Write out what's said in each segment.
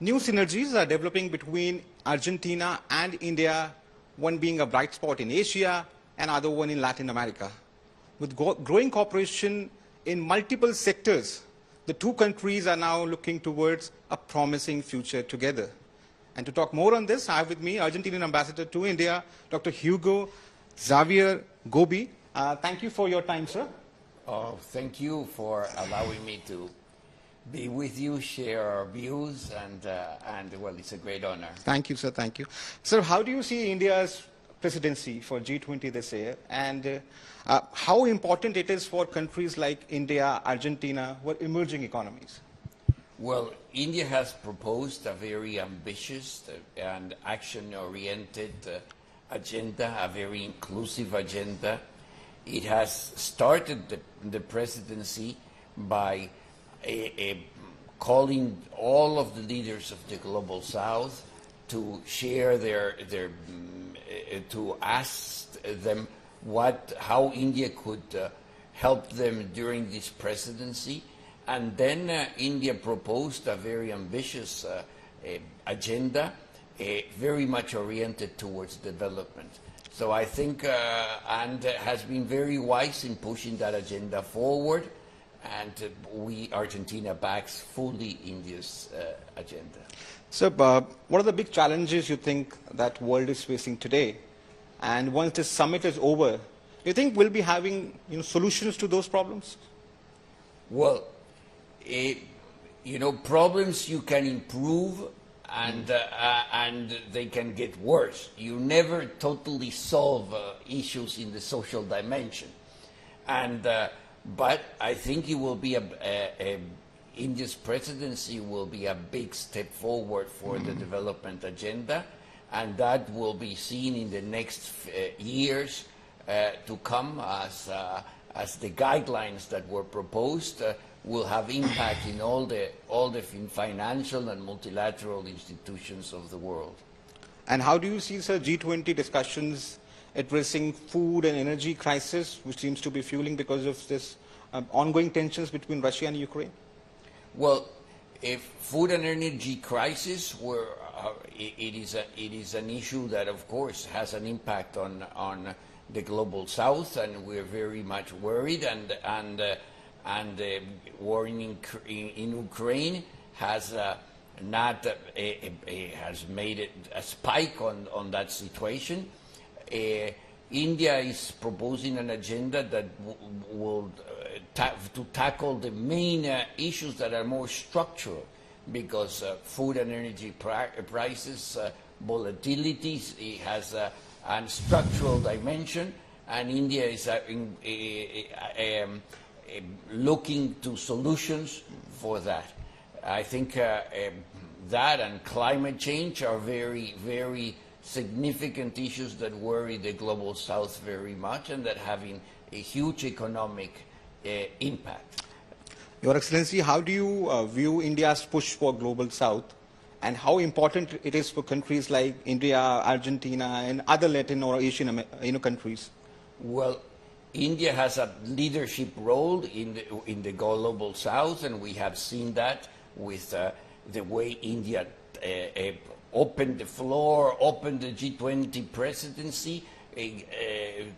New synergies are developing between Argentina and India, one being a bright spot in Asia and other one in Latin America. With growing cooperation in multiple sectors, the two countries are now looking towards a promising future together. And to talk more on this, I have with me Argentinian Ambassador to India, Dr. Hugo, Javier, Gobbi. Thank you for your time, sir. Oh, thank you for allowing me to be with you, share our views, and well, it's a great honor. Thank you, sir. Thank you. Sir, how do you see India's presidency for G20 this year, and how important it is for countries like India, Argentina, who are emerging economies? Well, India has proposed a very ambitious and action-oriented agenda, a very inclusive agenda. It has started the presidency by calling all of the leaders of the global South to share to ask them how India could help them during this presidency. And then India proposed a very ambitious agenda, very much oriented towards development. So I think, and has been very wise in pushing that agenda forward, and Argentina backs fully India's agenda. So what are the big challenges you think that world is facing today? And once this summit is over, do you think we'll be having solutions to those problems? Well, problems you can improve, and they can get worse. You never totally solve issues in the social dimension, but I think it will be India's presidency will be a big step forward for the development agenda, and that will be seen in the next years to come as the guidelines that were proposed will have impact in all the financial and multilateral institutions of the world. And how do you see, sir, G20 discussions addressing food and energy crisis, which seems to be fueling because of this ongoing tensions between Russia and Ukraine? Well, if food and energy crisis it is an issue that, of course, has an impact on the global South, and we're very much worried, and the war in Ukraine has has made it a spike on that situation. India is proposing an agenda that will to tackle the main issues that are more structural, because food and energy prices, volatilities, it has a structural dimension, and India is looking to solutions for that. I think that and climate change are very, very significant issues that worry the global South very much, and that having a huge economic impact. Your Excellency, how do you view India's push for global South, and how important it is for countries like India, Argentina, and other Latin or Asian countries? Well, India has a leadership role in the global South, and we have seen that with the way India opened the floor, opened the G20 presidency,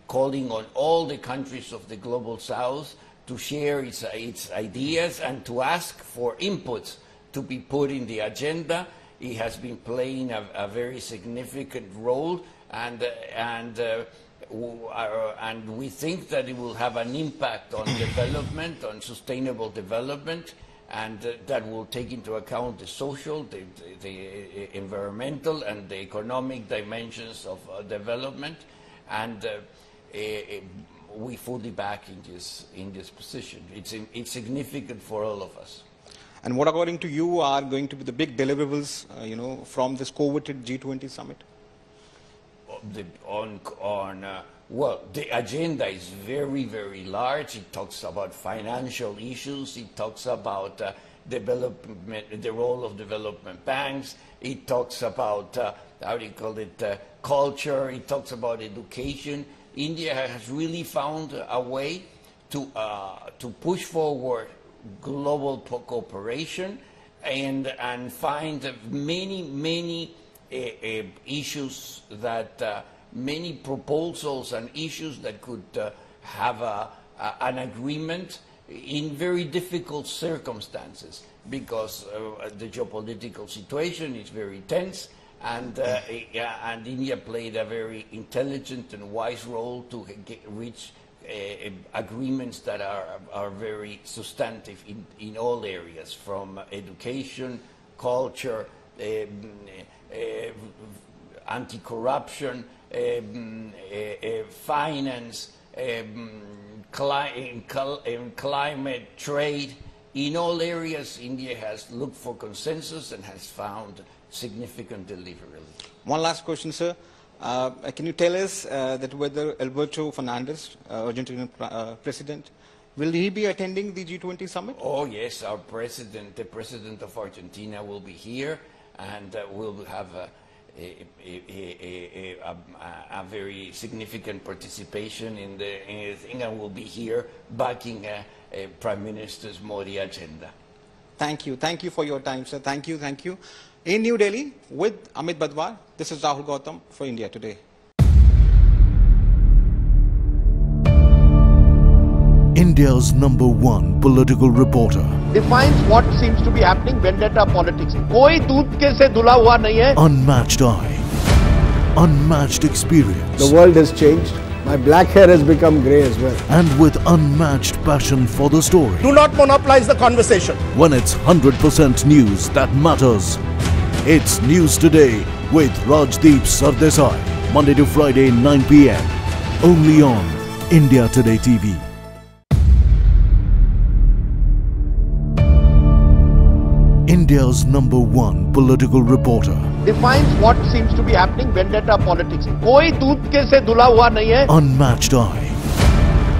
calling on all the countries of the global South to share its ideas and to ask for inputs to be put in the agenda. It has been playing a very significant role, and we think that it will have an impact on development, on sustainable development, and that will take into account the social, the environmental, and the economic dimensions of development, and we fully back in this position. It's significant for all of us. And what, according to you, are going to be the big deliverables, from this coveted G20 summit? Well, the agenda is very, very large. It talks about financial issues. It talks about development, the role of development banks. It talks about culture. It talks about education. India has really found a way to push forward global cooperation and find many issues that many proposals and issues that could have an agreement in very difficult circumstances, because the geopolitical situation is very tense, and India played a very intelligent and wise role to reach agreements that are very substantive in all areas, from education, culture, anti-corruption, finance, climate, trade. In all areas, India has looked for consensus and has found significant delivery. One last question, sir. Can you tell us that whether Alberto Fernandez, Argentinian president, will he be attending the G20 Summit? Oh yes, our president, the president of Argentina, will be here, and will have a very significant participation in the thing, and will be here backing Prime Minister's Modi agenda. Thank you. Thank you for your time, sir. Thank you. Thank you. In New Delhi, with Amit Badwar, this is Rahul Gautam for India Today. India's #1 political reporter. Defines what seems to be happening, vendetta politics. कोई दूध के से धुला हुआ नहीं है. Unmatched eye, unmatched experience. The world has changed. My black hair has become grey as well. And with unmatched passion for the story. Do not monopolize the conversation. When it's 100% news that matters. It's News Today with Rajdeep Sardesai. Monday to Friday, 9 p.m. Only on India Today TV. India's #1 political reporter. Defines what seems to be happening, vendetta politics. कोई दूध के से धुला हुआ नहीं है. Unmatched eye,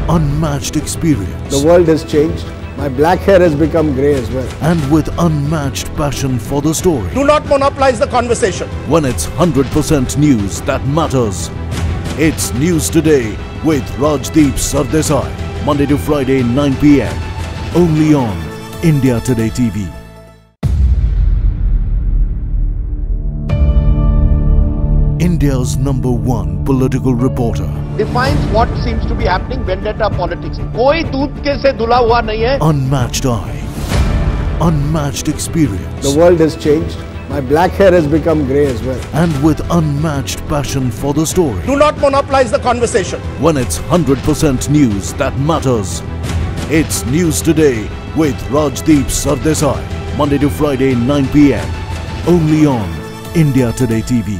unmatched experience. The world has changed. My black hair has become grey as well. And with unmatched passion for the story. Do not monopolize the conversation. When it's 100% news that matters. It's News Today with Rajdeep Sardesai. Monday to Friday, 9 p.m. Only on India Today TV. India's #1 political reporter. Defines what seems to be happening, vendetta politics. कोई दूध के से धुला हुआ नहीं है. Unmatched eye, unmatched experience. The world has changed. My black hair has become grey as well. And with unmatched passion for the story. Do not monopolize the conversation. When it's 100% news that matters. It's News Today with Rajdeep Sardesai. Monday to Friday, 9 p.m. Only on India Today TV.